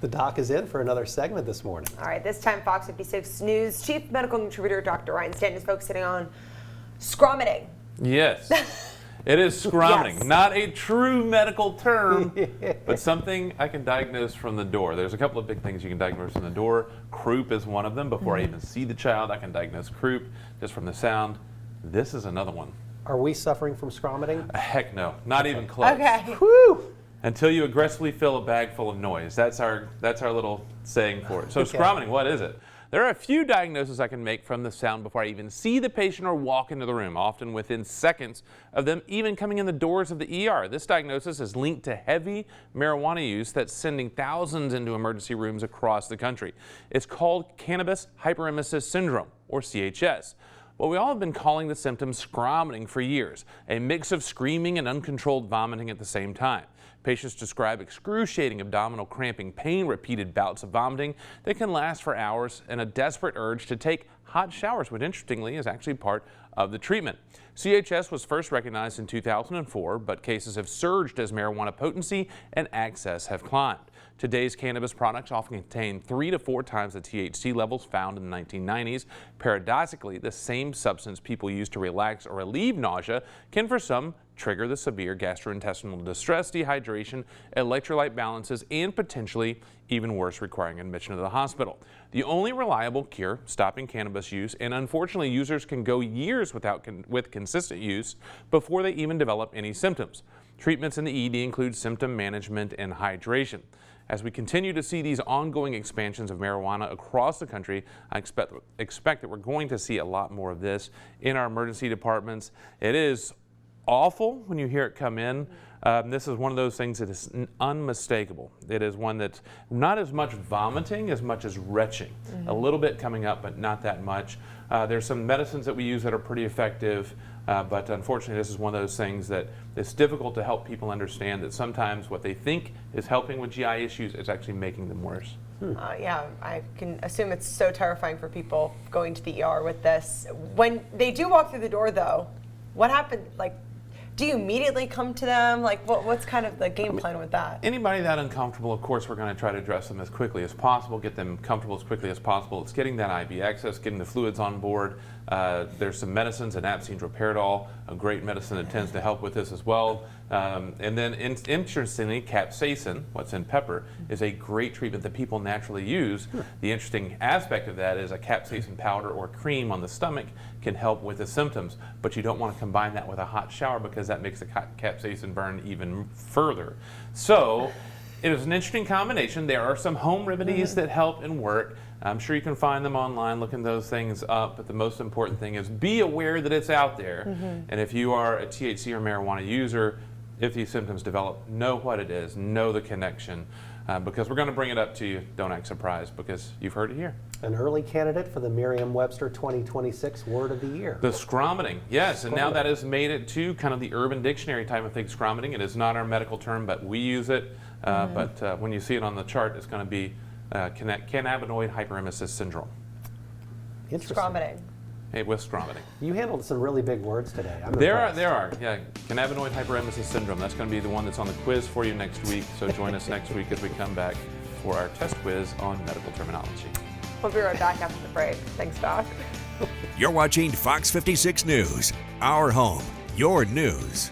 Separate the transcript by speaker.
Speaker 1: The doc is in for another segment this morning.
Speaker 2: All right, this time Fox 56 News Chief Medical Contributor Dr. Ryan Stanton is focusing on scromiting.
Speaker 3: Yes, it is scromiting.
Speaker 2: Yes.
Speaker 3: Not a true medical term, but something I can diagnose from the door. There's a couple of big things you can diagnose from the door. Croup is one of them. Before I even see the child, I can diagnose croup just from the sound. This is another one.
Speaker 1: Are we suffering from scromiting?
Speaker 3: Heck no, not even close.
Speaker 2: Okay.
Speaker 1: Woo!
Speaker 3: Until you aggressively fill a bag full of noise. That's our little saying for it. So
Speaker 1: Okay.
Speaker 3: scromiting, what is it? There are a few diagnoses I can make from the sound before I even see the patient or walk into the room, often within seconds of them even coming in the doors of the ER. This diagnosis is linked to heavy marijuana use that's sending thousands into emergency rooms across the country. It's called cannabis hyperemesis syndrome, or CHS. Well, we all have been calling the symptom scromiting for years, a mix of screaming and uncontrolled vomiting at the same time. Patients describe excruciating abdominal cramping pain, repeated bouts of vomiting that can last for hours, and a desperate urge to take hot showers, which interestingly is actually part of the treatment. CHS was first recognized in 2004, but cases have surged as marijuana potency and access have climbed. Today's cannabis products often contain 3 to 4 times the THC levels found in the 1990s. Paradoxically, the same substance people use to relax or relieve nausea can, for some, trigger the severe gastrointestinal distress, dehydration, electrolyte balances, and potentially even worse, requiring admission to the hospital. The only reliable cure, stopping cannabis use, and unfortunately users can go years with consistent use before they even develop any symptoms. Treatments in the ED include symptom management and hydration. As we continue to see these ongoing expansions of marijuana across the country, I expect that we're going to see a lot more of this in our emergency departments. It is awful when you hear it come in. This is one of those things that is unmistakable. It is one that's not as much vomiting as much as retching. A little bit coming up, but not that much. There's some medicines that we use that are pretty effective, but unfortunately this is one of those things that it's difficult to help people understand that sometimes what they think is helping with GI issues is actually making them worse.
Speaker 2: Yeah, I can assume it's so terrifying for people going to the ER with this. When they do walk through the door though, what happened? Like, do you immediately come to them? Like, what's kind of the game plan with that?
Speaker 3: Anybody that uncomfortable, of course, we're going to try to address them as quickly as possible, get them comfortable as quickly as possible. It's getting that IV access, getting the fluids on board. There's some medicines, napsine droperidol, a great medicine that tends to help with this as well. And then interestingly, capsaicin, what's in pepper, is a great treatment that people naturally use. The interesting aspect of that is a capsaicin powder or cream on the stomach can help with the symptoms, but you don't want to combine that with a hot shower because that makes the capsaicin burn even further. So it is an interesting combination. There are some home remedies that help and work. I'm sure you can find them online, looking those things up, but the most important thing is be aware that it's out there. And if you are a THC or marijuana user, if these symptoms develop, know what it is, know the connection, because we're going to bring it up to you. Don't act surprised because you've heard it here.
Speaker 1: An early candidate for the Merriam-Webster 2026 Word of the Year.
Speaker 3: The scromiting, yes, and now that has made it to kind of the Urban Dictionary type of thing, scromiting. It is not our medical term, but we use it. But when you see it on the chart, it's going to be cannabinoid hyperemesis syndrome.
Speaker 1: Interesting.
Speaker 2: Scromiting.
Speaker 3: With scromiting.
Speaker 1: You handled some really big words today. I'm
Speaker 3: There
Speaker 1: impressed.
Speaker 3: are, yeah. Cannabinoid hyperemesis syndrome. That's going to be the one that's on the quiz for you next week. So join us next week as we come back for our test quiz on medical terminology.
Speaker 2: We'll be right back after the break. Thanks, Doc.
Speaker 4: You're watching Fox 56 News, our home, your news.